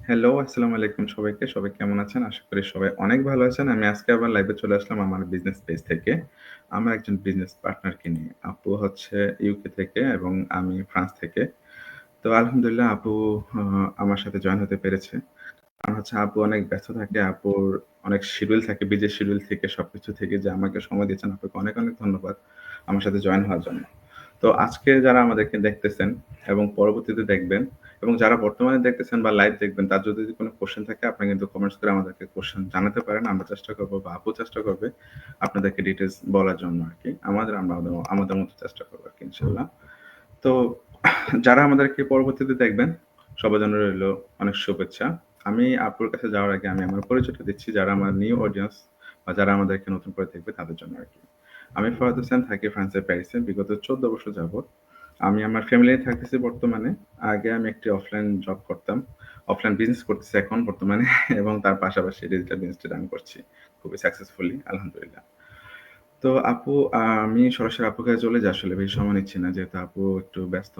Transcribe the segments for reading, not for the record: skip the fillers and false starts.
Hello, আসসালামু আলাইকুম সবাইকে। সবাই কেমন আছেন? আশা করি সবাই অনেক ভালো আছেন। আমি আজকে আবার লাইভে চলে আসলাম আমার বিজনেস পেজ থেকে। আমার একজন বিজনেস পার্টনারকে নিয়ে। আপু হচ্ছে ইউকে থেকে এবং আমি ফ্রান্স থেকে। তো আলহামদুলিল্লাহ আপু আ আমার সাথে জয়েন হতে পেরেছে। কারণ হচ্ছে আপু অনেক ব্যস্ত থাকে। আপুর অনেক শিডিউল থাকে। বিজি শিডিউল থেকে সবকিছু থেকে যে আমাকে সময় দিয়েছেন আপনাকে অনেক, অনেক ধন্যবাদ আমার সাথে জয়েন হওয়ার জন্য। তো আজকে যারা আমাদেরকে দেখতেছেন এবং পরবর্তীতে দেখবেন এবং যারা বর্তমানে দেখতেছেন বা লাইভ দেখবেন তার যদি কোনো কোয়েশ্চেন থাকে আপনি কিন্তু কমেন্টস করে আমাদেরকে কোয়েশ্চেন জানাতে পারেন। আমরা চেষ্টা করব বা আপু চেষ্টা করবে আপনাদেরকে ডিটেইলস বলার জন্য আরকি। আমরা আমাদের মতো চেষ্টা করব আরকি ইনশাআল্লাহ। তো যারা আমাদেরকে পরবর্তীতে দেখবেন সবার জন্য রইলো অনেক শুভেচ্ছা। আমি আপুর কাছে যাওয়ার আগে আমি আমার পরিচয়টা দিচ্ছি যারা আমার নিউ অডিয়েন্স বা যারা আমাদেরকে নতুন করে দেখবে তাদের জন্য আরকি। আমি ফরহাদ হোসেন থাকি ফ্রান্সের প্যারিসে বিগত ১৪ বছর যাবৎ। আমি আমার ফ্যামিলি নিয়ে থাকতেছি বর্তমানে। আগে আমি একটি অফলাইন জব করতাম। অফলাইন বিজনেস করতেছি এখন বর্তমানে এবং তার পাশাপাশি ডিজিটাল বিজনেসটি রান করছি। খুবই সাকসেসফুলি আলহামদুলিল্লাহ। তো আপু আমি সরাসরি আপুর কাছে চলে যাই আসলে বেশি সময় নিচ্ছি না যেহেতু আপু একটু ব্যস্ত।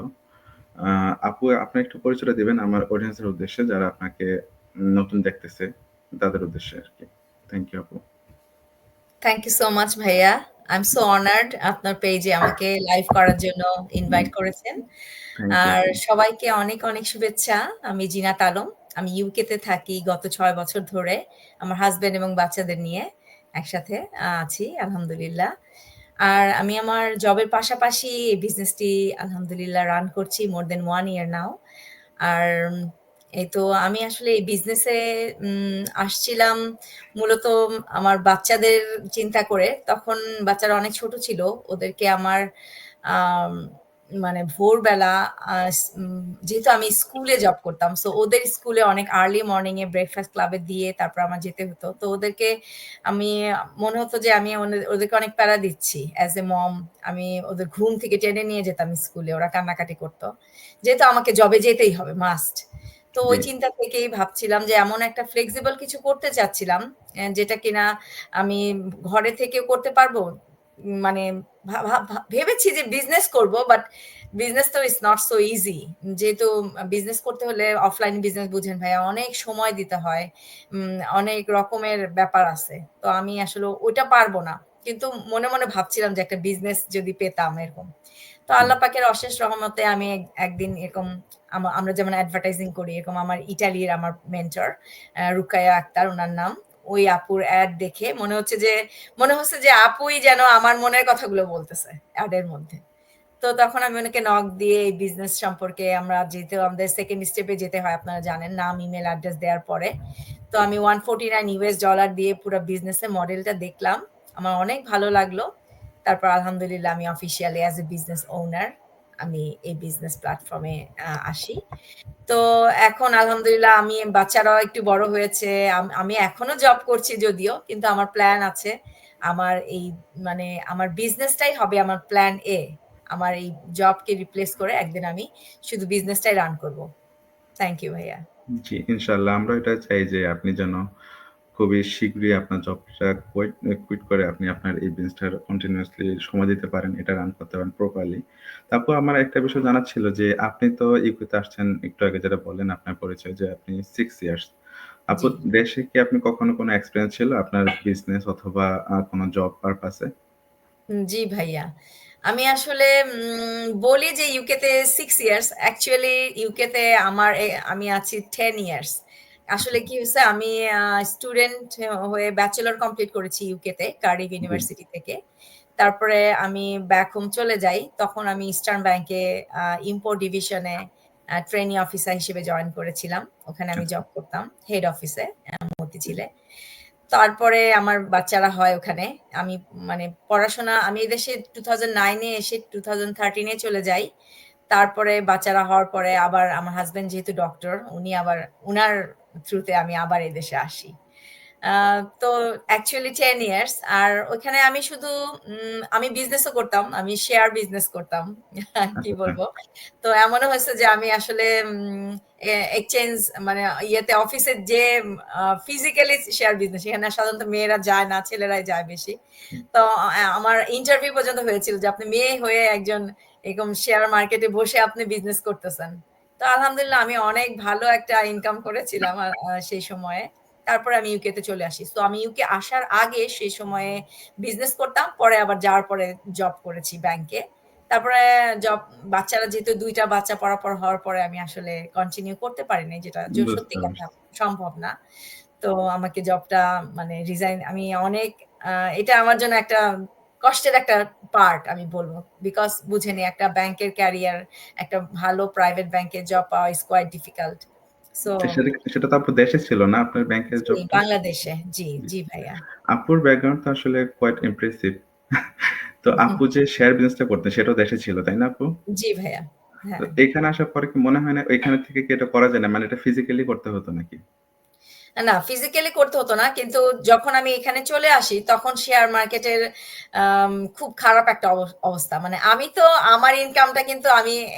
আ আপু আপনি একটু পরিচয়টা দিবেন আমার অডিয়েন্স এর উদ্দেশ্যে যারা আপনাকে নতুন দেখতেছে তাদের উদ্দেশ্যে আরকি। থ্যাংক ইউ আপু। থ্যাংক ইউ সো মাচ ভাইয়া। আই এম সো অনার্ড আপনার পেজে আমাকে লাইভ করার জন্য ইনভাইট করেছেন। থ্যাংক ইউ আর আপু। সবাইকে অনেক, অনেক শুভেচ্ছা। আমি জিনাত আলম। আমি ইউকে তে থাকি গত ৬ বছর ধরে। আমার হাসব্যান্ড এবং বাচ্চাদের নিয়ে একসাথে আছি আলহামদুলিল্লাহ। আর আমি আমার জবের পাশাপাশি এই বিজনেসটি আলহামদুলিল্লাহ রান করছি মোর দ্যান 1 ইয়ার নাও। আর এই তো আমি আসলে এই বিজনেসে আসছিলাম মূলত আমার বাচ্চাদের চিন্তা করে। তখন বাচ্চারা অনেক ছোট ছিল। ওদেরকে আমার আম মানে ভোরবেলা যেহেতু আমি স্কুলে জব করতাম। সো ওদের স্কুলে অনেক আর্লি মর্নিং এ ব্রেকফাস্ট ক্লাবে দিয়ে তারপর আমার যেতে হতো। তো ওদেরকে আমি মনে হতো যে আমি ওদেরকে অনেক প্যারা দিচ্ছি। অ্যাজ এ মম আমি ওদের ঘুম থেকে টেনে নিয়ে যেতাম স্কুলে। ওরা কান্নাকাটি করত। যেহেতু আমাকে জবে যেতেই হবে মাস্ট। তো জি, ওই চিন্তা থেকেই ভাবছিলাম যে এমন একটা ফ্লেক্সিবল কিছু করতে চাচ্ছিলাম যেটা কিনা আমি ঘরে থেকেও করতে পারবো। মানে ভেবেছি যে বিজনেস করব বাট বিজনেস তো ইজ নট সো ইজি। যেহেতু বিজনেস করতে হলে অফলাইন বিজনেস বুঝেন ভাইয়া অনেক সময় দিতে হয়। অনেক রকমের ব্যাপার আছে। তো আমি আসলে ওইটা পারবো না। কিন্তু মনে, মনে ভাবছিলাম যে একটা বিজনেস যদি পেতাম এরকম। তো হুম, আল্লাহ পাকের অশেষ রহমতে আমি একদিন এরকম আমরা যেমন অ্যাডভার্টাইজিং করি এরকম আমার ইটালির আমার মেন্টর রুকায়া আক্তার উনার নাম। ওই আপুর এড দেখে মনে হচ্ছে যে আপুই যেন আমার মনের কথাগুলো বলতেছে এডের মধ্যে। তো তখন আমি ওনাকে নক দিয়ে এই বিজনেস সম্পর্কে আমরা যেহেতু আমাদের সেকেন্ড স্টেপে যেতে হয় আপনারা জানেন নাম, ইমেইল অ্যাড্রেস দেওয়ার পরে। তো আমি $149 দিয়ে পুরা বিজনেসের মডেলটা দেখলাম। আমার অনেক ভালো লাগলো। তারপর আলহামদুলিল্লাহ আমি officially as a business owner আমি এই বিজনেস প্ল্যাটফর্মে আসি। তো এখন আলহামদুলিল্লাহ আমি বাচ্চারাও একটু বড় হয়েছে। আমি এখনো জব করছি যদিও। কিন্তু আমার প্ল্যান আছে। আমার এই মানে আমার বিজনেসটাই হবে আমার প্ল্যান এ। আমার এই জবকে রিপ্লেস করে একদিন আমি শুধু বিজনেসটাই রান করব। থ্যাংক ইউ ভাইয়া। জি ইনশাআল্লাহ আমরা এটা চাই যে আপনি যেন খুবই শীঘ্রই আপনার জবটা কুইট করে আপনি আপনার এই বিজনেসটার কন্টিনিউয়াসলি সময় দিতে পারেন, এটা রান করতে পারেন প্রপারলি। তারপর আমার একটা বিষয় জানার ছিল যে আপনি তো ইউকেতে আসছেন একটু আগে যেটা বললেন আপনার পরিচয় যে আপনি 6 ইয়ার্স। আপু জি। দেশে কি আপনি কখনো কোনো এক্সপেরিয়েন্স ছিল আপনার বিজনেস অথবা কোনো জব পারপাস এ? জি ভাইয়া। আমি আসলে বলি যে ইউকেতে ৬ ইয়ার্স। অ্যাকচুয়ালি ইউকেতে আমি আছি 10 ইয়ার্স। আসলে কি হইছে আমি স্টুডেন্ট হয়ে ব্যাচেলর কমপ্লিট করেছি ইউকেতে কার্ডিফ জি, ইউনিভার্সিটি থেকে। তারপরে আমি ব্যাক হোম চলে যাই। তখন আমি ইস্টার্ন ব্যাংকে ইম্পোর্ট ডিভিশনে ট্রেনি অফিসার হিসেবে জয়েন করেছিলাম। ওখানে আমি আচ্ছা। জব করতাম হেড অফিসে মতিঝিলে। তারপরে আমার বাচ্চারা হয় ওখানে। আমি মানে পড়াশোনা আমি এদেশে 2009 এ এসে 2013 এ চলে যাই। তারপরে বাচ্চারা হওয়ার পরে আবার আমার হাসব্যান্ড যেহেতু ডক্টর, উনি আবার উনার থ্রুতে আমি আবার এদেশে আসি। আ তো অ্যাকচুয়ালি 10 ইয়ার্স। আর ওখানে আমি শুধু আমি বিজনেসও করতাম। আমি শেয়ার বিজনেস করতাম। কি আচ্ছা, বলব? তো এমনও হয়েছে যে আমি আসলে এক্সচেঞ্জ মানে অফিসে যে ফিজিক্যালি শেয়ার বিজনেস সেখানে সাধারণত মেয়েরা যায় না, ছেলেরাই যায় বেশি। তো আমার ইন্টারভিউ পর্যন্ত হয়েছিল যে আপনি মেয়ে হয়ে একজন এরকম শেয়ার মার্কেটে বসে আপনি বিজনেস করতেছেন। তো আলহামদুলিল্লাহ আমি অনেক ভালো একটা ইনকাম করেছিলাম সেই সময়ে। তারপরে আমি ইউকে তে চলে আসি। সো আমি ইউকে আসার আগে সেই সময়ে বিজনেস করতাম। পরে আবার যাওয়ার পরে জব করেছি ব্যাংকে। তারপরে জব বাচ্চারা যেহেতু ২ টা বাচ্চা পড়ার হওয়ার পরে আমি আসলে কন্টিনিউ করতে পারিনি যেটা বুঝতে সত্যি কথা পারছি। সম্ভব না। তো আমাকে জবটা মানে রিজাইন আমি অনেক আ এটা আমার জন্য একটা কষ্টের একটা পার্ট আমি বলব। বিকজ বুঝেনি একটা ব্যাংকের ক্যারিয়ার, একটা ভালো প্রাইভেট ব্যাংকে জব পাওয়া ইস কোয়াইট ডিফিকাল্ট। সো সেটা তো আপু দেশে ছিল না আপনার ব্যাংকের জি, জবটা? বাংলাদেশে। জি, জি। জি ভাইয়া। আপুর ব্যাকগ্রাউন্ড তো আসলে কোয়াইট ইমপ্রেসিভ। তো আপু যে শেয়ার বিজনেসটা করতেন সেটাও দেশে ছিল, তাই না আপু? জি ভাইয়া। তো হ্যাঁ। এখানে আসার পরে কি মনে হয় না এখানে থেকে কি এটা করা যায় না? মানে এটা ফিজিক্যালি করতে হতো নাকি? না, ফিজিক্যালি করতে হতো না। কিন্তু যখন আমি এখানে চলে আসি, তখন শেয়ার মার্কেটের খুব খারাপ একটা অবস্থা। মানে আমি তো আমার ইনকামটা কিন্তু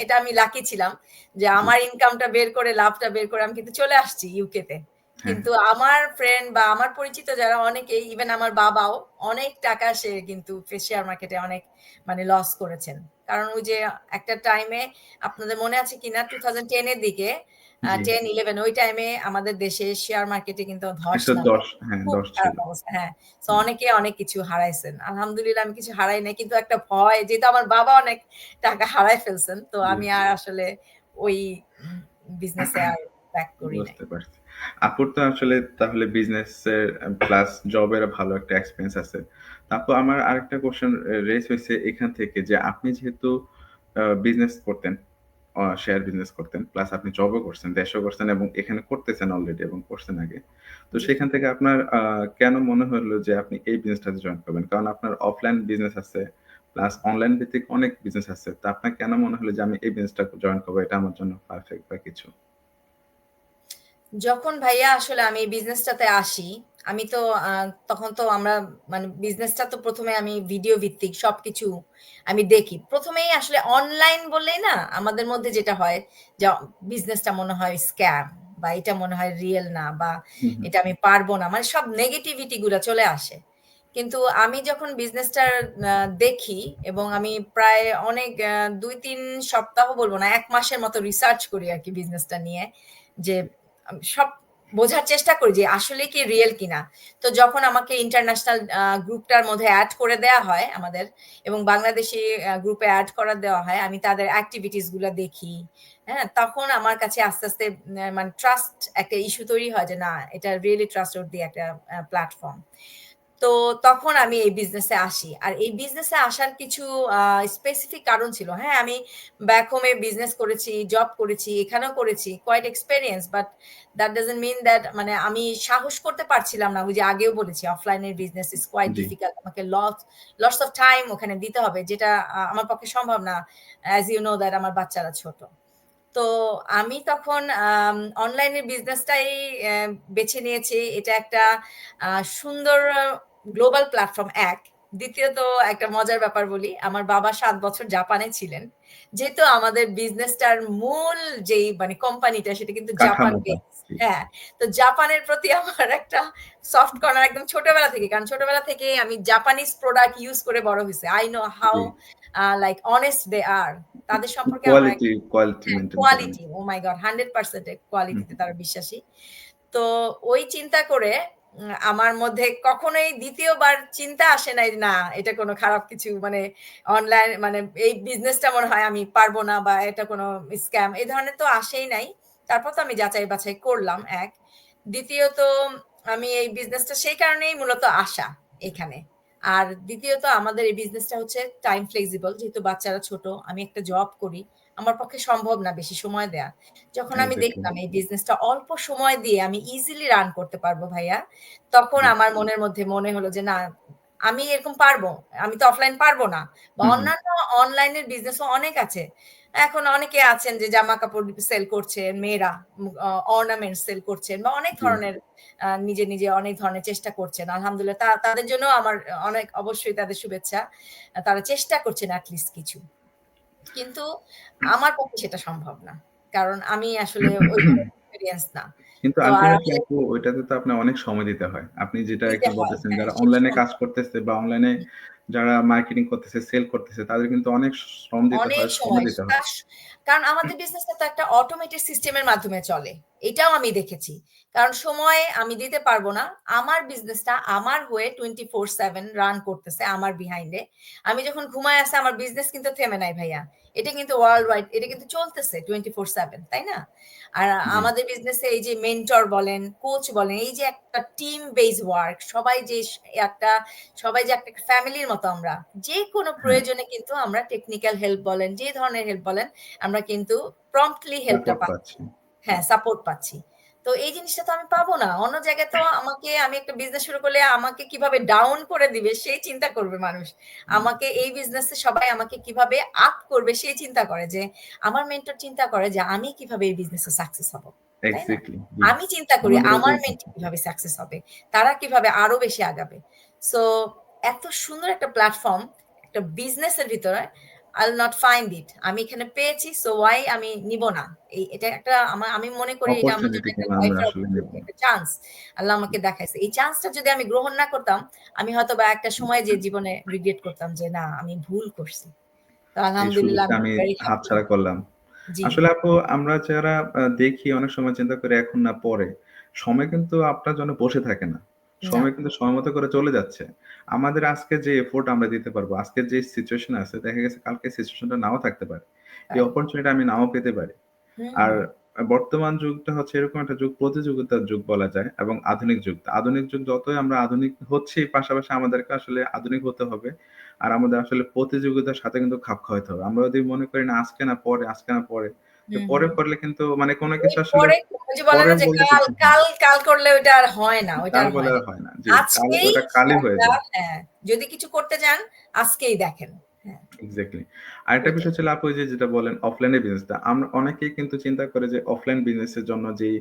এটা আমি লাকি ছিলাম যে জি। আমার ইনকামটা বের করে, লাভটা বের করে আমি কিন্তু চলে আসছি ইউকে তে। হ্যাঁ, কিন্তু আমার ফ্রেন্ড বা আমার পরিচিত যারা অনেকেই ইভেন আমার বাবাও অনেক টাকা সে কিন্তু শেয়ার মার্কেটে অনেক মানে লস করেছেন। কারণ ওই যে একটা টাইমে আপনাদের মনে আছে কিনা 2010 এর দিকে জি। 10-11 ওই টাইমে আমাদের দেশে শেয়ার মার্কেটে কিন্তু ধস নামে ১১০ হ্যাঁ, খুব ১০ ছিল। খারাপ অবস্থা। হ্যাঁ। সো হুম, অনেকে অনেক কিছু হারাইছেন। আলহামদুলিল্লাহ আমি কিছু হারাই নাই। কিন্তু একটা ভয় যেহেতু আমার বাবা অনেক টাকা হারায় ফেলছেন। তো আমি বুঝতে আর আসলে ওই উম বিজনেসে আর ব্যাক করি নাই। বুঝতে পারছি। আপুর তো আসলে তাহলে বিজনেসের প্লাস জবের ভালো একটা এক্সপেরিয়েন্স আছে। তো আপু আমার আরেকটা কোয়েশ্চেন রেইজ হইছে এখান থেকে যে আপনি যেহেতু বিজনেস করতেন, শেয়ার বিজনেস করতেন, প্লাস আপনি জবও করছেন, দেশেও করছেন এবং এখানে করতেছেন অলরেডি এবং করছেন আগে। তো জি। সেখান থেকে আপনার কেন মনে হলো যে আপনি এই বিজনেসটাতে জয়েন করবেন? কারণ আপনার অফলাইন বিজনেস আছে, প্লাস অনলাইন ভিত্তিক অনেক বিজনেস আছে। তো আপনার কেন মনে হলো যে আমি এই বিজনেসটা জয়েন করব? এটা আমার জন্য পারফেক্ট বা কিছু? যখন ভাইয়া আসলে আমি এই বিজনেসটাতে আসি, আমি তো আ তখন তো আমরা মানে বিজনেসটা তো ১ম এ আমি ভিডিও ভিত্তিক সবকিছু আমি দেখি। ১ম এই আসলে অনলাইন বললেই না আমাদের মধ্যে যেটা হয় যে বিজনেসটা মনে হয় স্ক্যাম বা এটা মনে হয় রিয়াল না বা হু, হু। এটা আমি পারব না। মানে সব নেগেটিভিটি গুলা চলে আসে। কিন্তু আমি যখন বিজনেসটার দেখি এবং আমি প্রায় অনেক ২-৩ সপ্তাহ বলব না ১ মাসের মতো রিসার্চ করি আরকি বিজনেসটা নিয়ে। যে সব বোঝার চেষ্টা করি যে আসলে কি রিয়াল কিনা। তো যখন আমাকে ইন্টারন্যাশনাল গ্রুপটার মধ্যে এড করে দেয়া হয় আমাদের এবং বাংলাদেশী গ্রুপে এড করা দেওয়া হয়, আমি তাদের এক্টিভিটিস গুলা দেখি। হ্যাঁ? তখন আমার কাছে আস্তে, আস্তে মানে ট্রাস্ট একটা ইস্যু তৈরি হয় যে না এটা রিয়ালি ট্রাস্টওর্থি একটা প্ল্যাটফর্ম। তো তখন আমি এই বিজনেসে আসি। আর এই বিজনেসে আসার কিছু আ স্পেসিফিক কারণ ছিল। হ্যাঁ, আমি ব্যাক হোমে বিজনেস করেছি, জব করেছি, এখানেও করেছি। Quite experience but that doesn't mean that মানে আমি সাহস করতে পারছিলাম না। ওই যে আগেও বলেছি অফলাইনের বিজনেস ইস কোয়াইট জি। ডিফিকাল্ট। আমাকে লটস অফ টাইম ওখানে দিতে হবে যেটা আমার পক্ষে সম্ভব না। অ্যাজ ইউ নো দ্যাট আমার বাচ্চারা ছোট। তো আমি তখন অনলাইনের বিজনেসটাই বেছে নিয়েছি। এটা একটা আ সুন্দর গ্লোবাল প্ল্যাটফর্ম ১। দ্বিতীয়ত একটা মজার ব্যাপার বলি। আমার বাবা ৭ বছর জাপানে ছিলেন। যেহেতু আমাদের বিজনেসটার মূল যেই মানে কোম্পানিটা সেটা কিন্তু জাপান কাঠামোটা। বেসড জি। হ্যাঁ, তো জাপানের প্রতি আমার একটা সফট কর্নার একদম ছোটবেলা থেকে। কারণ ছোটবেলা থেকেই আমি জাপানিজ প্রোডাক্ট ইউস করে বড় হইছি। I know how G. like honest they are তাদের সম্পর্কে আমার কোয়ালিটি হ্যাঁ, মেইনটেইন করেন। কোয়ালিটি। ওহ মাই গড! 100% হুম, কোয়ালিটিতে তারা বিশ্বাসী। তো ওই চিন্তা করে আমার মধ্যে কখনোই ২য় বার চিন্তা আসে নাই যে, না এটা কোনো খারাপ কিছু মানে অনলাইন মানে এই বিজনেসটা মনে হয় আমি পারব না বা এটা কোনো স্ক্যাম এই ধরনের তো আসেই নাই। তারপর তো আমি যাচাই-বাছাই করলাম ১। দ্বিতীয়ত আমি এই বিজনেসটা সেই কারণেই মূলত আসা এখানে। আর দ্বিতীয়ত আমাদের এই বিজনেসটা হচ্ছে টাইম ফ্লেক্সিবল যেহেতু বাচ্চারা ছোট, আমি একটা জব করি। আমার পক্ষে সম্ভব না বেশি সময় দেয়া। যখন আমি এক্সাক্টলি। দেখলাম এই বিজনেসটা অল্প সময় দিয়ে আমি ইজিলি রান করতে পারবো ভাইয়া, তখন জি। আমার মনের মধ্যে মনে হলো যে না, আমি এরকম পারবো। আমি তো অফলাইন পারবো না। বা হুম, হুম। অন্যান্য অনলাইনের বিজনেসও অনেক আছে। এখন অনেকে আছেন যে জামাকাপড় সেল করছেন, মেয়েরা অর্নামেন্টস সেল করছেন বা অনেক জি। ধরনের নিজে, নিজে অনেক ধরনের চেষ্টা করছেন। আলহামদুলিল্লাহ তাদের জন্যও আমার অনেক অবশ্যই তাদের শুভেচ্ছা। তারা চেষ্টা করছেন এট লিস্ট কিছু। কিন্তু আমার পক্ষে সেটা সম্ভব না। কারণ আমি আসলে ওই ধরনের এক্সপেরিয়েন্স না। কিন্তু তো আর আল্টিমেটলি আমাদের আপু ওইটাতে তো আপনার অনেক সময় দিতে হয়। আপনি যেটা দিতে আরকি হয়। বলতেছেন হ্যাঁ, যারা সেটা অনলাইনে কাজ সম্ভব। করতেছে বা অনলাইনে যারা মার্কেটিং করতেছে, সেল করতেছে তাদের কিন্তু অনেক শ্রম দিতে অনেক হয়, সময় সময়। দিতে হয়। কারণ আমাদের বিজনেসটা তো একটা অটোমেটেড সিস্টেমের মাধ্যমে চলে। এটাও আমি দেখেছি। কারণ সময় আমি দিতে পারব না। আমার বিজনেসটা আমার হয়ে 24/7 রান করতেছে আমার বিহাইন্ড এ। আমি যখন ঘুমায় আছি আমার বিজনেস কিন্তু থেমে নাই ভাইয়া। এটা কিন্তু ওয়ার্লড ওয়াইড এটা কিন্তু চলতেছে 24/7 তাই না? আর জি, আমাদের বিজনেসে এই যে মেন্টর বলেন, কোচ বলেন, এই যে একটা টিম বেস ওয়ার্ক সবাই যে একটা সবাই যে একটা ফ্যামিলির মতো আমরা। যেকোনো হ্যাঁ, প্রয়োজনে কিন্তু আমরা টেকনিক্যাল হেল্প বলেন, যে ধরনের হেল্প বলেন, আমরা কিন্তু প্রম্পটলি হেল্পটা সাপোর্ট পাচ্ছি। পাচ্ছি। জি, হ্যাঁ, সাপোর্ট পাচ্ছি। তো এই জিনিসটা তো আমি পাবো না। অন্য জায়গায় তো আমি একটা বিজনেস শুরু করলে আমাকে কিভাবে ডাউন করে দিবে সেই চিন্তা করবে মানুষ। হুম, আমাকে এই বিজনেসে সবাই আমাকে কিভাবে আপ করবে সেই চিন্তা করে যে আমার মেন্টর চিন্তা করে যে আমি কিভাবে এই বিজনেসে সাকসেস হব। তাই না? এক্সাক্টলি জি। আমি চিন্তা করি আমাদের আমার এটাই মেন্টর কথা। কিভাবে সাকসেস হবে। তারা কিভাবে আরো বেশি আগাবে। সো এত সুন্দর একটা প্ল্যাটফর্ম একটা বিজনেসের ভিতরে I'll not find it আমি এখানে পেয়েছি সো ওয়াই আমি নিব না। এটা একটা আমি মনে করি এটা আমার জন্য অপরচুনিটি একটা কেন আমরা লাইফের আসলে নেব অপরচুনিটি, না। একটা চান্স আল্লাহ আমাকে দেখাইছে। এই চান্সটা যদি আমি গ্রহণ না করতাম, আমি হয়তোবা একটা সময় যে জীবনে রিগ্রেট করতাম যে না আমি ভুল করছি। তো এই আলহামদুলিল্লাহ সুযোগটা আমি আমি ভেরি হ্যাপি। হাতছাড়া করলাম। জি, আসলে আপু আমরা যারা দেখি অনেক সময় চিন্তা করি এখন না পরে। সময় কিন্তু আপনার জন্য বসে থাকে না। না, সময় কিন্তু সময় মতো করে চলে যাচ্ছে। আমাদের আজকে যে এফোর্ট আমরা দিতে পারবো, আজকের যে সিচুয়েশন আছে দেখা গেছে কালকে সিচুয়েশনটা নাও থাকতে পারে। এই রাইট। অপরচুনিটি আমি নাও পেতে পারি। হুম, আর হুম, বর্তমান যুগটা হচ্ছে এরকম একটা যুগ প্রতিযোগিতার যুগ বলা যায় এবং আধুনিক যুগ। আধুনিক যুগ যতই আমরা আধুনিক হচ্ছি পাশাপাশি আমাদেরকে আসলে আধুনিক হতে হবে। আর আমাদের আসলে প্রতিযোগিতার সাথে কিন্তু খাপ খাওয়াইতে হবে। আমরা যদি মনে করি না আজকে না পরে, আজকে না পরে, হুম, পরে হুম। করলে কিন্তু মানে কোন ওই কিছু আসলে পরে ওই যে বলে পরে না যে বলতে কাল, কিছু হয় না। কাল, কাল করলে ওইটা আর হয় না, ওইটা কাল আর বলে হয় আর না। হয় না। জি, কাল আজকেই ওটা কালই হয়ে একটা যায়। হ্যাঁ, যদি কিছু করতে যান আজকেই দেখেন। হ্যাঁ, এক্সাক্টলি। আরেকটা ওইটাই। বিষয় ছিল আপু ওইযে যেটা বললেন অফলাইনের বিজনেসটা। আমরা অনেকেই কিন্তু চিন্তা করে যে অফলাইন বিজনেসের জন্য যেই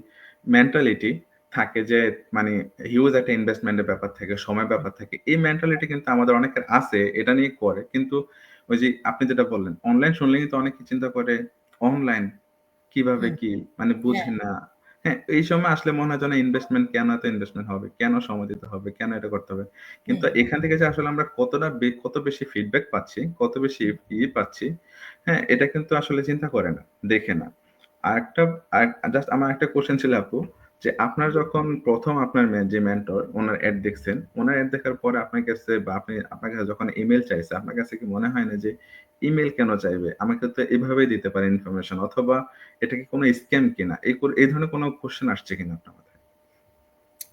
মেন্টালিটি থাকে যে মানে হিউজ একটা ইনভেস্টমেন্ট এর ব্যাপার থাকে, সময়ের ব্যাপার থাকে। এই মেন্টালিটি কিন্তু আমাদের অনেকের আছে, এটা নিয়ে করে। কিন্তু ওই যে আপনি যেটা বললেন, অনলাইন শুনলেই কিন্তু অনেকে চিন্তা করে অনলাইন কিভাবে হুম, কি? মানে হ্যাঁ, বুঝি না। হ্যাঁ, এই সময় আসলে মনে হয় যেন ইনভেস্টমেন্ট কেন এত ইনভেস্টমেন্ট হবে? কেন সময় দিতে হবে? কেন এটা করতে হবে? কিন্তু হুম, এখান থেকে যে আসলে আমরা কতটা কত বেশি ফিডব্যাক পাচ্ছি, কত বেশি হুম। পাচ্ছি, হ্যাঁ? এটা কিন্তু আসলে চিন্তা করে না, দেখে না। আরেকটা জাস্ট আমার একটা কোয়েশ্চেন ছিল আপু, যে আপনার যখন ১ম আপনার যে মেন্টর উনার এড দেখছেন, উনার এড দেখার পরে আপনার কাছে বা আপনার কাছে যখন ইমেইল চাইছে, আপনার কাছে কি মনে হয় না যে ইমেইল কেন চাইবে? আমাকে তো এভাবেই দিতে পারে ইনফরমেশন অথবা এটা কি কোনো স্ক্যাম কিনা? এই ধরনের কোনো কোয়েশ্চেন আসছে কিনা আপনার মাথায়?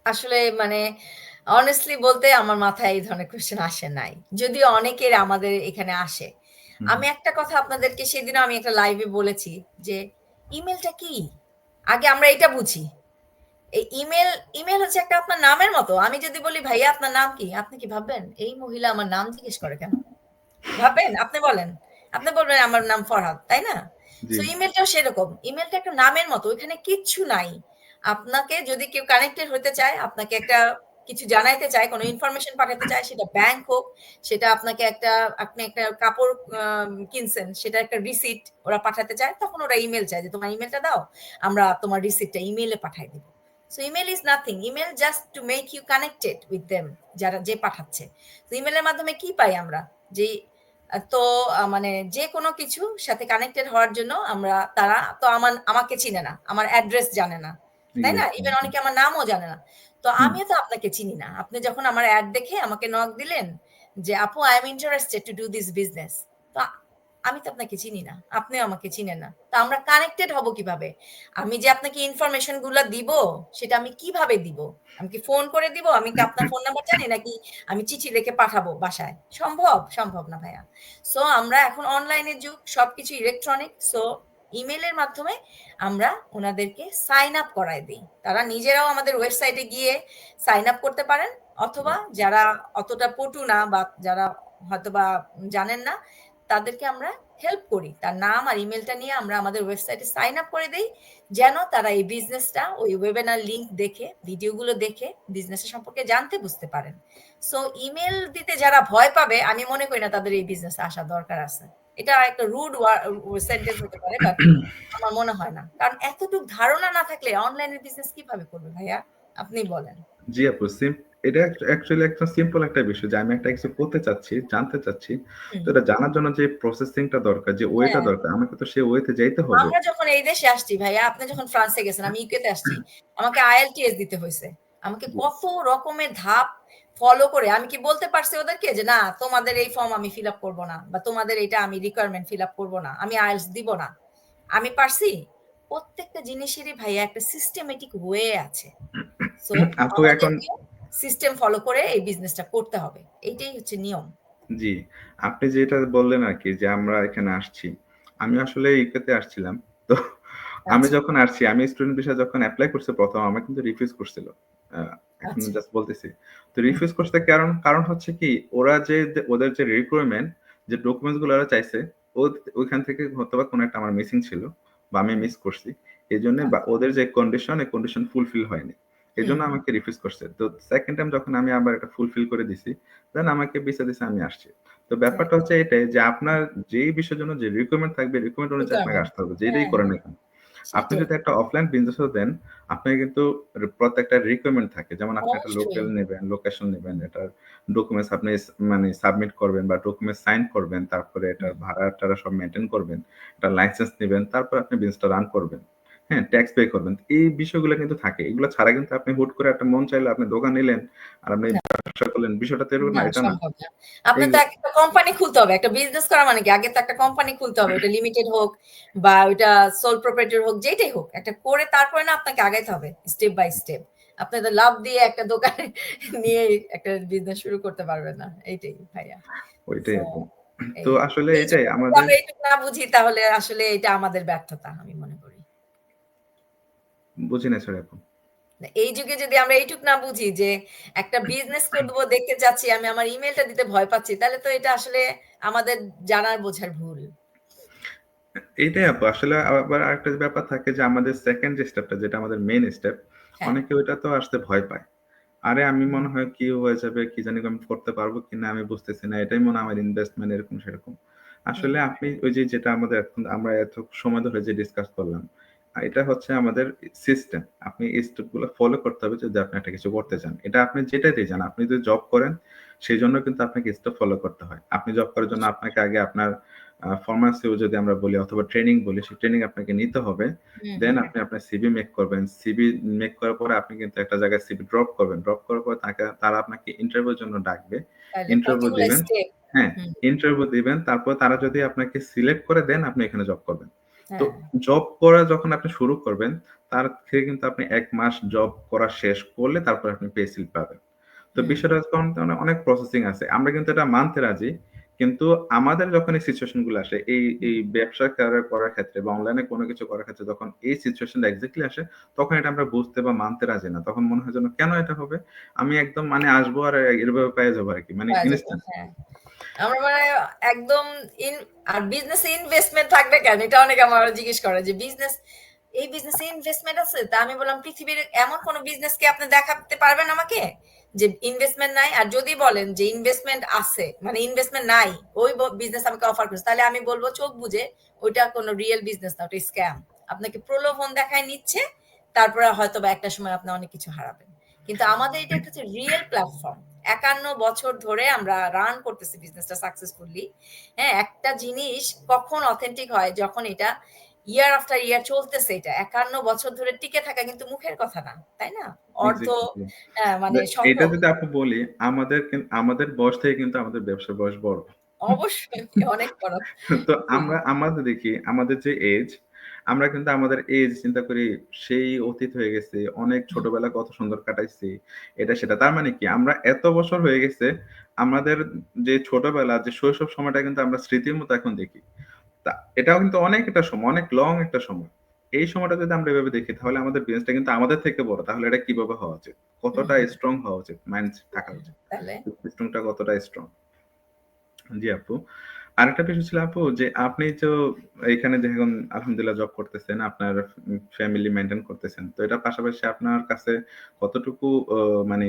আসলে মানে honestly বলতে আমার মাথায় এই ধরনের কোয়েশ্চেন আসে নাই। যদিও অনেকের আমাদের এখানে আসে। হুম, হুম। আমি একটা কথা আপনাদেরকে সেদিনও আমি একটা লাইভে বলেছি যে, "ইমেইলটা কি? আগে আমরা এটা বুঝি।" এই ইমেইল হচ্ছে একটা আপনার নামের মতো। আমি যদি বলি, "ভাইয়া আপনার নাম কি?" আপনি কি ভাববেন, "এই মহিলা আমার নাম জিজ্ঞেস করে কেন?" ভাববেন? আপনি বলেন। আপনি বলবেন, "আমার নাম ফরহাদ।" তাই না? জি, সো ইমেইলটাও সেরকম। ইমেইলটা একটা নামের মতো। ওইখানে কিচ্ছু নাই। আপনাকে যদি কেউ কানেক্টেড হতে চায়, আপনাকে একটা কিছু জানাইতে চায়, কোন ইনফরমেশন পাঠাতে চায়, সেটা ব্যাংক হোক, সেটা আপনি একটা কাপড় কিনছেন, সেটার একটা রিসিট ওরা পাঠাতে চায়, তখন ওরা ইমেইল চায় যে, "তোমার ইমেইলটা দাও। আমরা তোমার রিসিটটা ইমেইলে পাঠায় দিব।" So email is nothing. Email just to make you connected with them যে পাঠাচ্ছে। তো ইমেইলের মাধ্যমে কি পাই আমরা? যে তো মানে যেকোনো কিছুর সাথে কানেক্টেড হওয়ার জন্য তারা তো আমাকে চিনে না। আমার অ্যাড্রেস জানে না। তাই না? এক্সাক্টলি ইভেন জি। অনেকে আমার নামও জানে না। তো হুম, আমিও তো আপনাকে চিনি না। আপনি যখন আমার এড দেখে আমাকে নক দিলেন যে, "আপু I am interested to do this business" তো আমি তো আপনাকে চিনি না। আপনিও আমাকে চিনেন না। তো আমরা কানেক্টেড হব কিভাবে? আমি যে আপনাকে ইনফরমেশন গুলা দিব, সেটা আমি কিভাবে দিব? আমি কি ফোন করে দিব? আমি কি আপনার ফোন নাম্বার জানি? নাকি আমি চিঠি লিখে পাঠাবো বাসায়? সম্ভব? সম্ভব না ভাইয়া। সো আমরা এখন অনলাইনের যুগ, সবকিছু ইলেকট্রনিক। সো ইমেইলের মাধ্যমে আমরা উনাদেরকে সাইন আপ করায় দেই। তারা নিজেরাও আমাদের ওয়েবসাইটে গিয়ে সাইন আপ করতে পারেন অথবা যারা অতটা পটু না বা যারা হয়তোবা জানেন না, তাদেরকে আমরা হেল্প করি। তার নাম আর ইমেইলটা নিয়ে আমরা আমাদের ওয়েবসাইটে সাইন আপ করে দেই। যেন তারা এই বিজনেসটা ওই ওয়েবিনার লিংক দেখে, ভিডিওগুলো দেখে বিজনেসের সম্পর্কে জানতে বুঝতে পারেন। সো ইমেইল দিতে যারা ভয় পাবে, আমি মনে করি না তাদের এই বিজনেসে আসা দরকার আছে। এটা একটা রুড সেন্টেন্স হতে পারে, বাট আমার মনে হয় না। কারণ এতটুক ধারণা না থাকলে অনলাইনের বিজনেস কিভাবে করবে ভাইয়া? আপনি বলেন। জি আপু, এটা অ্যাকচুয়ালি একটা সিম্পল একটা বিষয় যে আমি একটা কিছু করতে চাচ্ছি, জানতে চাচ্ছি। তো হুম, এটা জানার জন্য যে প্রসেসিং টা দরকার, যে ওয়েটা হ্যাঁ। দরকার, আমাকে তো সেই ওয়েতে যাইতে হবে। আমরা যখন এই দেশে আসছি ভাইয়া, আপনি যখন ফ্রান্সে গেছেন, আমি ইউকে তে আসছি। আমাকে IELTS দিতে হইছে। আমাকে জি। কত রকমের ধাপ ফলো করে আমি কি বলতে পারছি ওদেরকে যে, "না, তোমাদের এই ফর্ম আমি ফিল আপ করব না বা তোমাদের এইটা আমি রিকোয়ারমেন্ট ফিল আপ করব না। আমি IELTS দিব না।" আমি পারছি? প্রত্যেকটা জিনিসেরই ভাইয়া একটা সিস্টেমেটিক ওয়ে আছে। সো আপু এখন আমাদেরকে সিস্টেম ফলো করে এই বিজনেসটা করতে হবে। এইটাই হচ্ছে নিয়ম। জি, আপনি যেটা বললেন আরকি যে আমরা এখানে আসছি। আমি আসলে ইউকেতে আসছিলাম। তো আমি আচ্ছা, যখন আসছি, আমি স্টুডেন্ট ভিসা যখন এপ্লাই করছি ১ম আমার কিন্তু রিফিউজ করছিল। আ এখন আচ্ছা। জাস্ট বলতেছি। তো হুম, রিফিউজ করতে কারণ হচ্ছে কি ওরা ওদের যে রিকোয়ারমেন্ট, যে ডকুমেন্টস গুলো ওরা চাইছে, ওইখান থেকে হয়তোবা কোনো একটা আমার মিসিং ছিল বা আমি হুম, মিস করছি। এজন্য বা আচ্ছা। ওদের যে কন্ডিশন, এই কন্ডিশন ফুলফিল হয়নি। হুম, এজন্য হুম। আমাকে রিফিউজ করছে। তো 2nd টাইম যখন আমি আবার এটা ফুলফিল করে দিছি, দেন আমাকে ভিসা দিছে, আমি আসছি। তো ব্যাপারটা আচ্ছা। হচ্ছে এটাই যে আপনার যেই বিষয়ের জন্য যে রিকোয়ারমেন্ট থাকবে, রিকোয়ারমেন্ট অনুযায়ী আপনাকে রিকোয়ারমেন্ট। আসতে হবে। যেটাই হ্যাঁ, করেন হ্যাঁ। না কেন। আপনি সেটাই। যদি একটা অফলাইন বিজনেসও দেন, আপনার কিন্তু প্রত্যেকটা রিকোয়ারমেন্ট থাকে। যেমন আপনি একটা অবশ্যই। লোকেল নিবেন, লোকেশন নিবেন, এটার ডকুমেন্টস আপনি মানে সাবমিট করবেন বা ডকুমেন্ট সাইন করবেন। তারপরে এটার হুম। ভাড়া-টাড়া সব মেইনটেইন করবেন। একটা লাইসেন্স নিবেন। তারপর আপনি বিজনেসটা রান করবেন। হ্যাঁ? ট্যাক্স পে করবেন। এই বিষয়গুলো কিন্তু থাকে। এগুলো ছাড়া কিন্তু আপনি হুট করে একটা মন চাইলো আপনি দোকান নিলেন আর আপনি না, ব্যবসা করলেন। বিষয়টা তো এরকম না না, এটা না। সম্ভব না। আপনার তো এগুলো একটা কোম্পানি খুলতে হবে। একটা বিজনেস করা মানে কি? আগে তো একটা কোম্পানি খুলতে হবে। ওটা লিমিটেড হোক বা ওইটা সোল প্রোপ্রাইটর হোক, যেটাই হোক। একটা করে তারপরে না আপনাকে আগাইতে হবে স্টেপ বাই স্টেপ। আপনি তো লাফ দিয়ে একটা দোকানে নিয়েই একটা বিজনেস শুরু করতে পারবেন না। এইটাই ভাইয়া। ওইটাই সো আপু। তো এই আসলে এই এটাই যুগে যদি আমাদের আমরা এইটুকু না বুঝি তাহলে আসলে এটা আমাদের ব্যর্থতা আমি মনে করি। বুঝি নাই সরি আপু। এই যুগে যদি আমরা এইটুক না বুঝি যে একটা বিজনেস করব দেখতে চাচ্ছি, আমি আমার ইমেইলটা দিতে ভয় পাচ্ছি, তাহলে তো এটা আসলে আমাদের জানার বোঝার ভুল। এইটাই আপু। আসলে আবার আরেকটা ব্যাপার থাকে যে আমাদের 2nd যে স্টেপটা, যেটা আমাদের মেইন স্টেপ, হ্যাঁ। অনেকে ওইটাতেও আসতে ভয় পায়। আরে আমি হুম, মনে হয় কি হয়ে যাবে, কি জানি আমি করতে পারবো কিনা আমি বুঝতেছি না। এটাই মনে হয় আমার ইনভেস্টমেন্ট এরকম সেরকম। হুম, আসলে আপনি ওই যে যেটা আমাদের এখন আমরা এত সময় ধরে যে ডিসকাস করলাম, এটা হচ্ছে আমাদের সিস্টেম। আপনি এই স্টেপ গুলো ফলো করতে হবে যদি আপনি একটা কিছু করতে চান। এটা আপনি যেটাতেই যান। আপনি যদি জব করেন, সেজন্য কিন্তু আপনাকে স্টেপ ফলো করতে হয়। আপনি জব করার জন্য অবশ্যই। আপনাকে আগে আপনার ফরমাসিও যদি আমরা বলি অথবা ট্রেনিং বলি, সেই ট্রেনিং আপনাকে নিতে হবে। হুম, দেন হুম। আপনি আপনার সিভি মেক করবেন। সিভি মেক করার পরে আপনি কিন্তু একটা জায়গায় সিভি ড্রপ করবেন। ড্রপ করার পরে তারা আপনাকে ইন্টারভিউ এর জন্য ডাকবে। তাহলে ইন্টারভিউ কতগুলো দিবেন। স্টেপ। হ্যাঁ, হুম, ইন্টারভিউ দিবেন। তারপর তারা যদি আপনাকে সিলেক্ট করে দেন, আপনি এখানে জব করবেন। তো হ্যাঁ, জব করা যখন আপনি শুরু করবেন, তার থেকে কিন্তু আপনি ১ মাস জব করা শেষ করলে তারপরে আপনি পে স্লিপ পাবেন। তো হুম, বিষয়টা হচ্ছে অনেক প্রসেসিং আছে। আমরা কিন্তু এটা মানতে রাজি। কিন্তু আমাদের যখন এই সিচুয়েশন গুলো আসে, এই ব্যবসা করার ক্ষেত্রে বা অনলাইনে কোনো কিছু করার ক্ষেত্রে যখন এই সিচুয়েশনটা এক্সাক্টলি আসে, তখন এটা আমরা বুঝতে বা মানতে রাজি না। তখন মনে হয় যেন কেন এটা হবে? আমি একদম মানে আসবো আর এভাবে পেয়ে যাবো আরকি। মানে পাওয়া যাবে। ইনস্ট্যান্ট। হ্যাঁ। আমার মানে একদম ইন আর বিজনেসে ইনভেস্টমেন্ট থাকবে কেন? এটা অনেকে আমারে জিজ্ঞেস করে যে এই বিজনেসে ইনভেস্টমেন্ট আছে? তা আমি বললাম, "পৃথিবীর এমন কোন বিজনেস কি আপনি দেখাতে পারবেন আমাকে? যে ইনভেস্টমেন্ট নাই?" আর যদি বলেন যে ইনভেস্টমেন্ট আছে, মানে ইনভেস্টমেন্ট নাই, ওই বিজনেস আমাকে অফার করছে। তাহলে আমি বলব চোখ বুজে, ওইটা কোন রিয়াল বিজনেস না, ওটা স্ক্যাম। আপনাকে প্রলোভন দেখায় নিচ্ছে, তারপরে হয়তোবা একটা সময় আপনি অনেক কিছু হারাবেন। কিন্তু আমাদের এটা একটা হচ্ছে রিয়েল প্ল্যাটফর্ম। ৫১ বছর ধরে আমরা রান করতেছি বিজনেসটা সাকসেসফুলি। হ্যাঁ? একটা জিনিস কখন অথেন্টিক হয় যখন এটা ইয়ার আফটার ইয়ার চলতেছে এটা। ৫১ বছর ধরে টিকে থাকা কিন্তু মুখের কথা না। তাই না? অর্ধ এক্সাক্টলি। মানে এইটা সম্ভব। যদি আপু বলি, আমাদের বয়স থেকে কিন্তু আমাদের ব্যবসার বয়স বড়। অবশ্যই অনেক বড়। তো জি। আমাদের দেখি আমাদের যে এজ, আমরা কিন্তু আমাদের এজ চিন্তা করি সেই অতীত হয়ে গেছে। অনেক হুম, ছোটবেলা কত সুন্দর কাটাইছি। এটা সেটা। তার মানে কি আমরা এত বছর হয়ে গেছে, আমাদের যে ছোটবেলা যে শৈশব সময়টা কিন্তু আমরা স্মৃতির মতো এখন দেখি। তা এটাও কিন্তু অনেক একটা সময়, অনেক লং একটা সময়। এই সময়টা যদি আমরা এভাবে দেখি তাহলে আমাদের বিজনেসটা কিন্তু আমাদের থেকে বড়। তাহলে এটা কিভাবে হওয়া উচিত? হুম, কতটা হুম। স্ট্রং হওয়া উচিত? মাইন্ডসেট থাকা হ্যাঁ, উচিত। তাহলে? সিস্টেমটা কতটা স্ট্রং? জি আপু। আরেকটা বিষয় ছিল আপু যে আপনি তো এখানে দেখুন আলহামদুলিল্লাহ জব করতেছেন। আপনার ফ্যামিলি মেইনটেইন করতেছেন। তো এটার পাশাপাশি আপনার কাছে কতটুকু মানে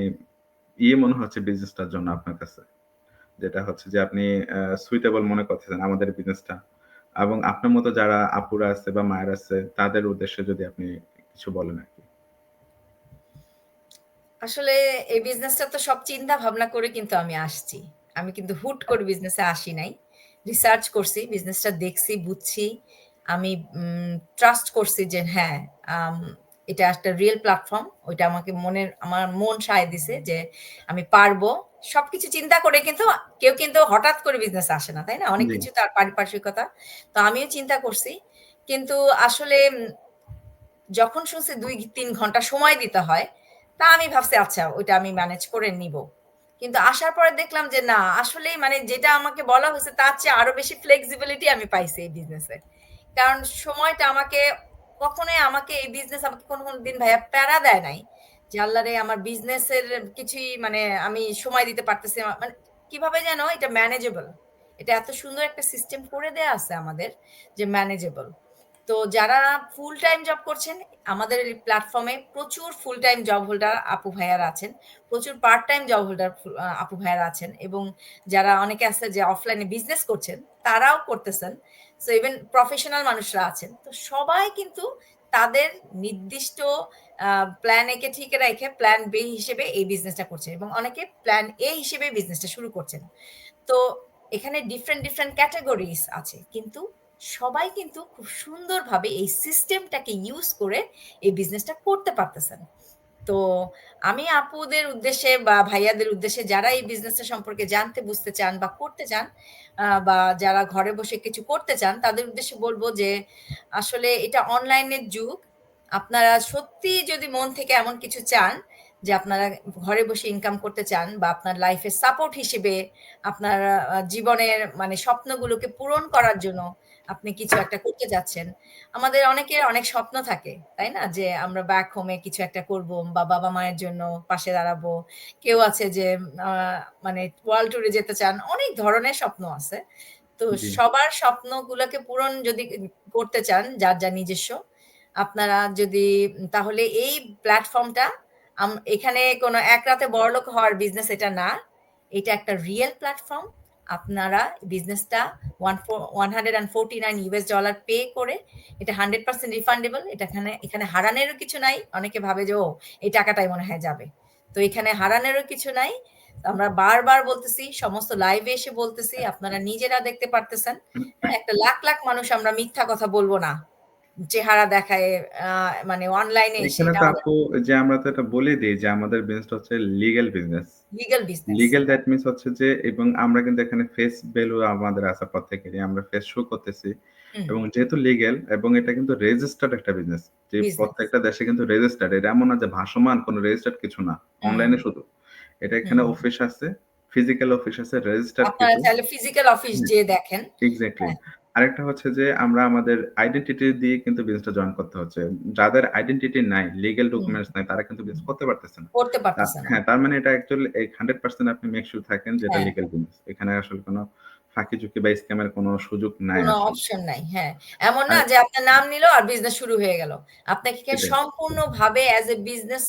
মনে হচ্ছে বিজনেসটার জন্য আপনার কাছে? যেটা হচ্ছে যে আপনি সুইটেবল মনে করতেছেন আমাদের বিজনেসটা এবং আপনার মতো যারা আপুরা আছে বা মায়েরা আছে তাদের উদ্দেশ্যে যদি আপনি কিছু বলেন আরকি? আসলে এই বিজনেসটা তো সব চিন্তা ভাবনা করে কিন্তু আমি আসছি। আমি কিন্তু হুট করে বিজনেসে আসি নাই। রিসার্চ করছি, বিজনেসটা দেখছি, বুঝছি। আমি ট্রাস্ট করছি যে হ্যাঁ, আম এটা একটা রিয়াল প্ল্যাটফর্ম। ওইটা আমাকে আমার মন সায় দিছে যে আমি পারবো। সবকিছু চিন্তা করে কিন্তু কেউ কিন্তু হঠাৎ করে বিজনেসে আসে না, তাই না? অনেক জি, কিছু তার পারিপার্শ্বিকতা। তো আমিও চিন্তা করছি। কিন্তু আসলে যখন শুনছি ২-৩ ঘন্টা সময় দিতে হয়, তা আমি ভাবছি আচ্ছা ওইটা আমি ম্যানেজ করে নিবো। কিন্তু আসার পরে দেখলাম যে না আসলেই মানে যেটা আমাকে বলা হইছে তার চেয়ে আরো বেশি ফ্লেক্সিবিলিটি আমি পাইছি এই বিজনেসে। কারণ সময়টা কখনোই আমাকে এই বিজনেস আমাকে কোনদিন ভাইয়া প্যারা দেয় নাই। যে আল্লাহরে আমার বিজনেসের কিছুই মানে আমি সময় দিতে পারতেছি না। মানে কিভাবে যেন এটা ম্যানেজেবল। এটা এত সুন্দর একটা সিস্টেম করে দেয়া আছে আমাদের যে ম্যানেজেবল। তো যারা ফুল টাইম জব করছেন, আমাদের এই প্ল্যাটফর্মে প্রচুর ফুল টাইম জব হোল্ডার আপু ভাইয়ারা আছেন। প্রচুর পার্ট টাইম জব হোল্ডার আপু ভাইয়ারা আছেন এবং যারা অনেকে আছে যে অফলাইনে বিজনেস করছেন, তারাও করতেছেন। সো ইভেন প্রফেশনাল মানুষরা আছেন। তো সবাই কিন্তু তাদের নির্দিষ্ট আ প্ল্যান এঁকে ঠিক রেখে প্ল্যান বি হিসেবে এই বিজনেসটা করছেন এবং অনেকে প্ল্যান এ হিসেবে বিজনেসটা শুরু করছেন। তো এখানে ডিফারেন্ট ক্যাটেগরিজ আছে। কিন্তু সবাই কিন্তু খুব সুন্দরভাবে এই সিস্টেমটাকে ইউজ করে এই বিজনেসটা করতে পারতেছেন। তো আমি আপুদের উদ্দেশ্যে বা ভাইয়াদের উদ্দেশ্যে যারা এই বিজনেসটা সম্পর্কে জানতে বুঝতে চান বা করতে চান বা যারা ঘরে বসে কিছু করতে চান তাদের উদ্দেশ্যে বলব যে আসলে এটা অনলাইনের যুগ। আপনারা সত্যিই যদি মন থেকে এমন কিছু চান যে আপনারা ঘরে বসে ইনকাম করতে চান বা আপনার লাইফে সাপোর্ট হিসেবে আপনার জীবনের মানে স্বপ্নগুলোকে পূরণ করার জন্য আপনি কিছু একটা করতে যাচ্ছেন। আমাদের অনেকের অনেক স্বপ্ন থাকে, তাই না? যে আমরা ব্যাক হোমে কিছু একটা করব বা বাবা-মায়ের জন্য পাশে দাঁড়াবো। কেউ আছে যে আ মানে ওয়ার্ল্ড ট্যুরে যেতে চান। অনেক ধরনের স্বপ্ন আছে। তো জি। সবার স্বপ্নগুলোকে পূরণ যদি করতে চান যার নিজস্ব, আপনারা যদি তাহলে এই প্ল্যাটফর্মটা এখানে কোনো এক রাতে বড়লোক হওয়ার বিজনেস এটা না। এটা একটা রিয়াল প্ল্যাটফর্ম। আপনারা বিজনেসটা $149 পে করে এটা 100% রিফান্ডেবল। এখানে হারানেরও কিছু নাই। অনেকে ভাবে যে, "ও এই টাকাটাই মনে হয় যাবে।" তো এখানে হারানেরও কিছু নাই। আমরা বারবার বলতেছি, সমস্ত লাইভে এসে বলতেছি, আপনারা নিজেরা দেখতে পারতেছেন। হ্যাঁ? একটা লাখ মানুষ আমরা মিথ্যা কথা বলব না। চেহারা দেখায়ে আ মানে অনলাইনে এসে এখানে এটা তো আমাদের আপু যে আমরা তো এটা বলে দেই যে আমাদের বিজনেসটা হচ্ছে legal business. Legal business. Legal that means হচ্ছে যে এবং আমরা কিন্তু এখানে ফেস ভ্যালু আমাদের আছে প্রত্যেকেরই। আমরা ফেস শো করতেছি হুম, এবং যেহেতু লিগ্যাল এবং এটা কিন্তু রেজিস্টার্ড একটা বিজনেস। যে বিজনেস। প্রত্যেকটা দেশে কিন্তু রেজিস্টার্ড। এটা এমন না যে ভাসমান কোনো রেজিস্টার্ড কিছু না। হুম, অনলাইনে শুধু। এটা হুম, এখানে হুম। অফিস আছে, ফিজিক্যাল অফিস আছে, রেজিস্টার্ড আপনারা কিছু। চাইলে ফিজিক্যাল অফিস হ্যাঁ, যেয়ে দেখেন। এক্সাক্টলি। হ্যাঁ, আরেকটা হচ্ছে যে আমরা আমাদের আইডেন্টিটি দিয়ে কিন্তু বিজনেসটা জয়েন করতে হচ্ছে। যাদের আইডেন্টিটি নাই, লিগ্যাল হুম, ডকুমেন্টস নাই তারা কিন্তু হুম। বিজনেস করতে পারতেছে না। করতে পারতেছে না। হ্যাঁ, তার মানে এটা অ্যাকচুয়ালি 100% আপনি মেক সিউর থাকেন যে এটা হ্যাঁ। Legal business. এখানে আসলে কোন ফাঁকি-ঝুঁকি বা স্ক্যাম এর কোন সুযোগ নাই কোন আসলে। অপশন নাই। হ্যাঁ। এমন না আর যে আপনার নাম নিল আর বিজনেস শুরু হয়ে গেল। আপনাকে সেটাই। সম্পূর্ণভাবে এজ এ বিজনেস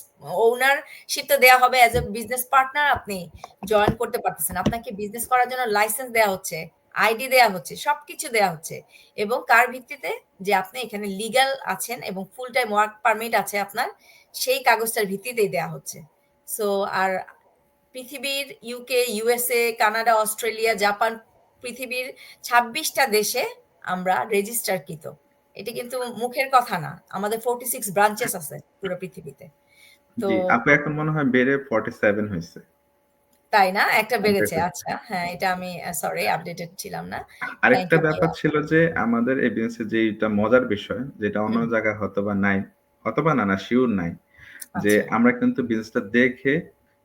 ওনারশিপ তো দেয়া হবে, এজ এ বিজনেস পার্টনার আপনি জয়েন করতে পারতেছেন। আপনাকে বিজনেস করার জন্য লাইসেন্স দেয়া হচ্ছে, আইডি দেয়া হচ্ছে, সবকিছু দেয়া হচ্ছে। এবং কার ভিত্তিতে? যে আপনি এখানে লিগ্যাল আছেন এবং ফুল টাইম ওয়ার্ক পারমিট আছে আপনার, সেই কাগজটার ভিত্তিতেই দেয়া হচ্ছে। সো আর পৃথিবীর UK, USA, Canada, Australia, Japan পৃথিবীর ২৬ টা দেশে আমরা রেজিস্টারকৃত। এটা কিন্তু মুখের কথা না। আমাদের 46 ব্রাঞ্চেস আছে পুরো পৃথিবীতে। তো জি, আপু এখন মনে হয় বেড়ে 47 হইছে। তাই না? একটা কমপ্লিট বেড়েছে। হইছে। আচ্ছা। হ্যাঁ, এটা আমি সরি আপডেটেড ছিলাম না। থ্যাংক আরেকটা ইউ ব্যাপার ভাইয়া। ছিল যে আমাদের এই বিজনেসে যেইটা মজার বিষয় যেটা অন্য হুম, জায়গায় হয়তোবা নাই। হয়তোবা না, সিউর নাই। যে আচ্ছা। আমরা কিন্তু বিজনেসটা দেখে,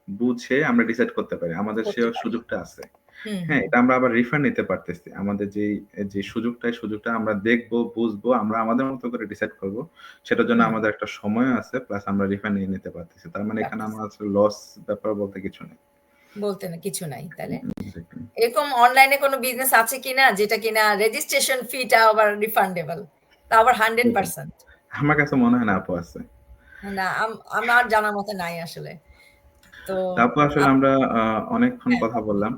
বুঝে আমরা ডিসাইড করতে পারি। আমাদের সে করতে পারি। সুযোগটা আছে। হুম, হ্যাঁ, হুম, এটা আমরা আবার রিফান্ড নিতে পারতেছি। আমাদের যে সুযোগটা, এই সুযোগটা আমরা দেখবো, বুঝবো, আমরা আমাদের মতো করে ডিসাইড করব। সেটার জন্য হুম। আমাদের একটা সময়ও আছে, প্লাস আমরা রিফান্ড নিয়ে নিতে পারতেছি। তার মানে এখানে পারতেছি। আমার আসলে লস ব্যাপার বলতে কিছু নেই। বলতে না কিছু নাই, তাইলে? এক্সাক্টলি। এরকম অনলাইনে কোনো বিজনেস আছে কিনা যেটা কিনা রেজিস্ট্রেশন ফিটা আবার রিফান্ডেবল? তাও আবার সেটাই। 100%? আমার কাছে মনে হয় না আপু আছে। না, আমার জানার মতে নাই আসলে। তো তো আপু আসলে আপ আমরা আ অনেকক্ষণ হ্যাঁ, কথা বলেন। বললাম।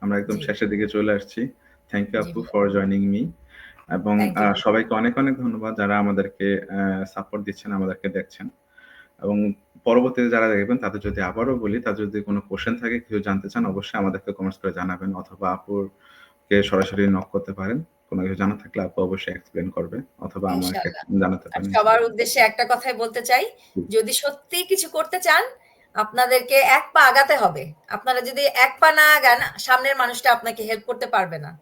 আমরা একদম জি, শেষের দিকে চলে আসছি। থ্যাংক ইউ জি আপু ভাইয়া। ফর জয়নিং মি এবং থ্যাংক ইউ ভাইয়া। সবাইকে অনেক, অনেক ধন্যবাদ যারা আমাদেরকে সাপোর্ট দিচ্ছেন, আমাদেরকে দেখছেন এবং পরবর্তীতে যারা দেখবেন তাদের যদি আবারও বলি, তাদের যদি কোনো কোয়েশ্চেন থাকে, কিছু জানতে চান অবশ্যই আমাদেরকে কমেন্টস করে জানাবেন অথবা আপুকে সরাসরি নক করতে পারেন। কোনো কিছু জানা থাকলে আপু অবশ্যই এক্সপ্লেইন করবে অথবা আমাকে ইনশাআল্লাহ। জানাতে আর পারেন সবার ইনশাআল্লাহ। উদ্দেশ্যে একটা কথাই বলতে চাই, জি, যদি সত্যিই কিছু করতে চান, আপনাদেরকে এক পা আগাতে হবে। আপনারা যদি এক পা না আগান, সামনের মানুষটা আপনাকে হেল্প করতে পারবে না।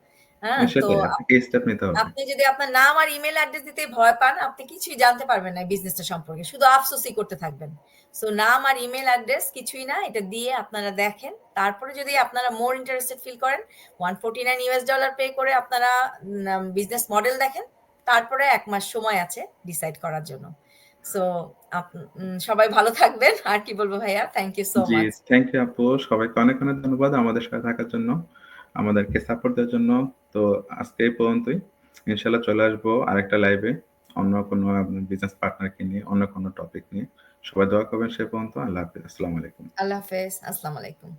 হ্যাঁ? তো সেটাই আপনাকে স্টেপ নিতে হবে। আপনি যদি আপনার নাম আর ইমেইল অ্যাড্রেস দিতে ভয় পান, আপনি কিছুই জানতে পারবেন না এই বিজনেসটা সম্পর্কে। শুধু আফসোসই করতে থাকবেন। সো নাম আর ইমেইল অ্যাড্রেস কিছুই না। এটা দিয়ে আপনারা দেখেন। তারপরে যদি আপনারা মোর ইন্টারেস্টেড ফিল করেন, $149 পে করে আপনারা বিজনেস মডেল দেখেন। তারপরে ১ মাস সময় আছে ডিসাইড করার জন্য। সো আপ সবাই ভালো থাকবেন। আর কি বলব ভাইয়া? থ্যাংক ইউ সো জি, মাচ। থ্যাংক ইউ আপু। সবাইকে অনেক, অনেক ধন্যবাদ আমাদের সাথে থাকার জন্য, আমাদেরকে সাপোর্ট দেওয়ার জন্য। তো আজকে এই পর্যন্তই। ইনশাআল্লাহ চলে আসবো আরেকটা লাইভে অন্য কোনো বিজনেস পার্টনারকে নিয়ে, অন্য কোনো টপিক নিয়ে। সবাই দোয়া করবেন সে পর্যন্ত। আল্লাহ হাফেজ। আসসালামু আলাইকুম। আল্লাহ হাফেজ। আসসালামু আলাইকুম।